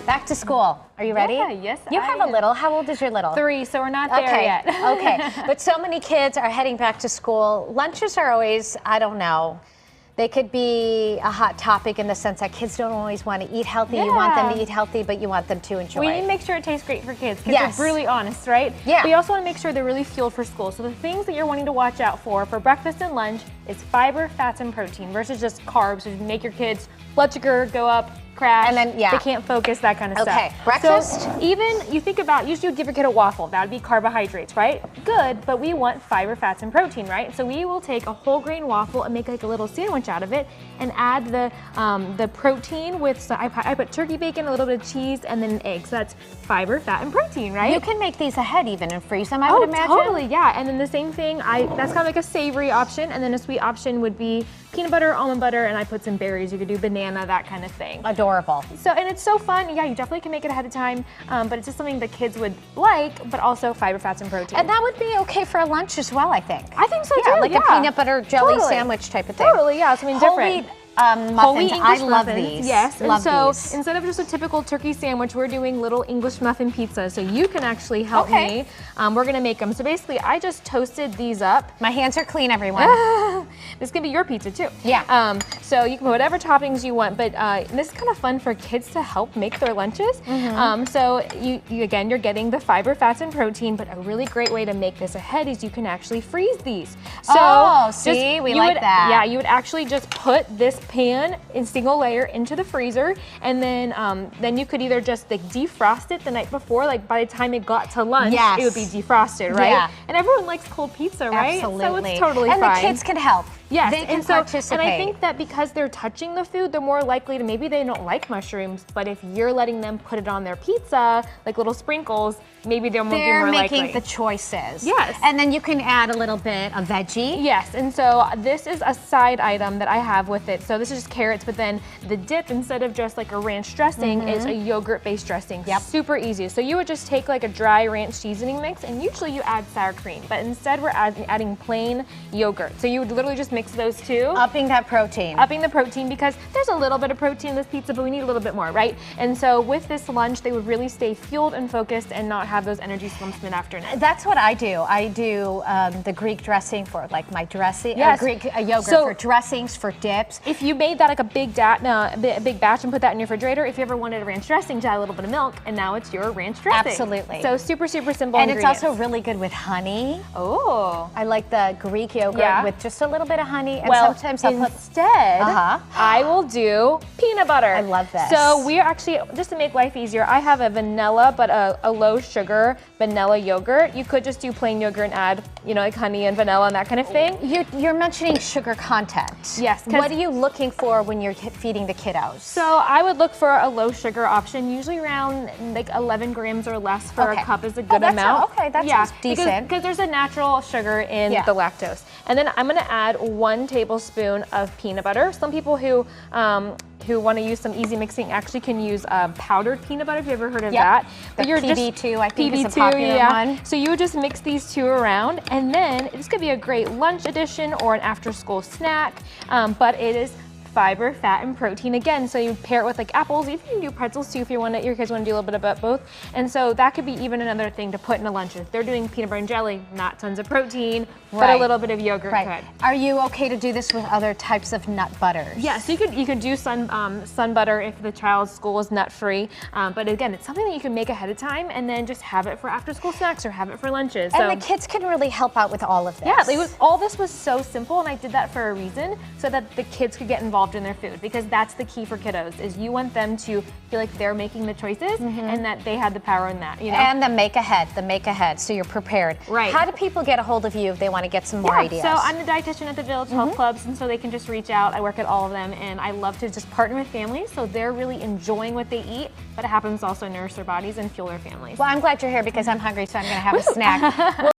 Back to school. Are you ready? Yeah, yes, You have a little. How old is your little? 3, so we're not there yet. Okay, but so many kids are heading back to school. Lunches are always, I don't know, they could be a hot topic in the sense that kids don't always want to eat healthy. Yeah. You want them to eat healthy, but you want them to enjoy. We need to make sure it tastes great for kids. Kids Yes. are really honest, right? Yeah. We also want to make sure they're really fueled for school. So the things that you're wanting to watch out for breakfast and lunch is fiber, fats, and protein versus just carbs, which make your kids blood sugar go up, crash, and then they can't focus, that kind of stuff. Okay, breakfast? So even you think about, usually you give your kid a waffle, that would be carbohydrates, right? Good, but we want fiber, fats, and protein, right? So we will take a whole grain waffle and make like a little sandwich out of it and add the protein with, so I put turkey bacon, a little bit of cheese, and then an egg. So that's fiber, fat, and protein, right? You can make these ahead even and freeze them, I would imagine. Totally, yeah. And then the same thing, that's kind of like a savory option, and then a sweet option would be peanut butter, almond butter, and I put some berries. You could do banana, that kind of thing. Adorable. So, and it's so fun. Yeah, you definitely can make it ahead of time, but it's just something the kids would like, but also fiber, fats, and protein. And that would be okay for a lunch as well, I think. I think so Yeah, too, like a peanut butter jelly sandwich type of thing. Totally, yeah, something different. Whole wheat muffins, Whole wheat English I love muffins, these. yes. Love and so these. instead of just a typical turkey sandwich, we're doing little English muffin pizza. So you can actually help me. We're gonna make them. So basically, I just toasted these up. My hands are clean, everyone. This can be your pizza too. Yeah. So you can put whatever toppings you want, but this is kind of fun for kids to help make their lunches. So again, you're getting the fiber, fats, and protein, but a really great way to make this ahead is you can actually freeze these. So see, we like that. Yeah, you would actually just put this pan in single layer into the freezer, and then you could either just like defrost it the night before, like by the time it got to lunch, it would be defrosted, right? Yeah. And everyone likes cold pizza, right? Absolutely. So it's totally and fine. the kids can help. Yes, they can and so, participate. and I think that because they're touching the food, they're more likely to, maybe they don't like mushrooms, but if you're letting them put it on their pizza, like little sprinkles, maybe they're more likely. Making the choices. Yes. And then you can add a little bit of veggie. Yes, and so this is a side item that I have with it. So this is just carrots, but then the dip, instead of just like a ranch dressing, is a yogurt-based dressing. Yep. Super easy. So you would just take like a dry ranch seasoning mix, and usually you add sour cream, but instead we're adding plain yogurt. So you would literally just mix those two. Upping that protein. Upping the protein, because there's a little bit of protein in this pizza, but we need a little bit more, right? And so with this lunch, they would really stay fueled and focused and not have those energy slumps mid-afternoon. That's what I do. I do the Greek dressing for like my dressing, Yes. Greek yogurt So, for dressings, for dips. If you made that like a big batch and put that in your refrigerator, if you ever wanted a ranch dressing, to add a little bit of milk, and now it's your ranch dressing. Absolutely. So super, super simple And ingredients. it's also really good with honey. Oh. I like the Greek yogurt with just a little bit of honey, and Well, sometimes I'll put instead, I will do peanut butter. I love this. So we're actually, just to make life easier, I have a vanilla, but a low sugar vanilla yogurt. You could just do plain yogurt and add, like honey and vanilla and that kind of thing. You're mentioning sugar content. Yes. What are you looking for when you're feeding the kiddos? So I would look for a low sugar option, usually around like 11 grams or less for a cup is a good amount. Okay, that sounds decent. Because there's a natural sugar in the lactose. And then I'm gonna add 1 tablespoon of peanut butter. Some people who want to use some easy mixing actually can use powdered peanut butter, if you ever heard of that. But you're PB2, I think, is a popular one. So you would just mix these two around, and then this could be a great lunch addition or an after-school snack, but it is fiber, fat, and protein again. So you pair it with like apples. You can do pretzels too if your kids want to do a little bit of both. And so that could be even another thing to put in a lunch. If they're doing peanut butter and jelly, not tons of protein, but a little bit of yogurt could. Are you okay to do this with other types of nut butters? Yeah, so you could do sun butter if the child's school is nut free. But again, it's something that you can make ahead of time and then just have it for after school snacks or have it for lunches. And the kids can really help out with all of this. Yeah, all this was so simple, and I did that for a reason, so that the kids could get involved in their food, because that's the key for kiddos, is you want them to feel like they're making the choices and that they had the power in that. And the make ahead, so you're prepared. Right. How do people get a hold of you if they want to get some more ideas? So I'm the dietitian at the Village Health Clubs, and so they can just reach out. I work at all of them, and I love to just partner with families so they're really enjoying what they eat, but it happens also nourish their bodies and fuel their families. Well, I'm glad you're here because I'm hungry, so I'm going to have a snack.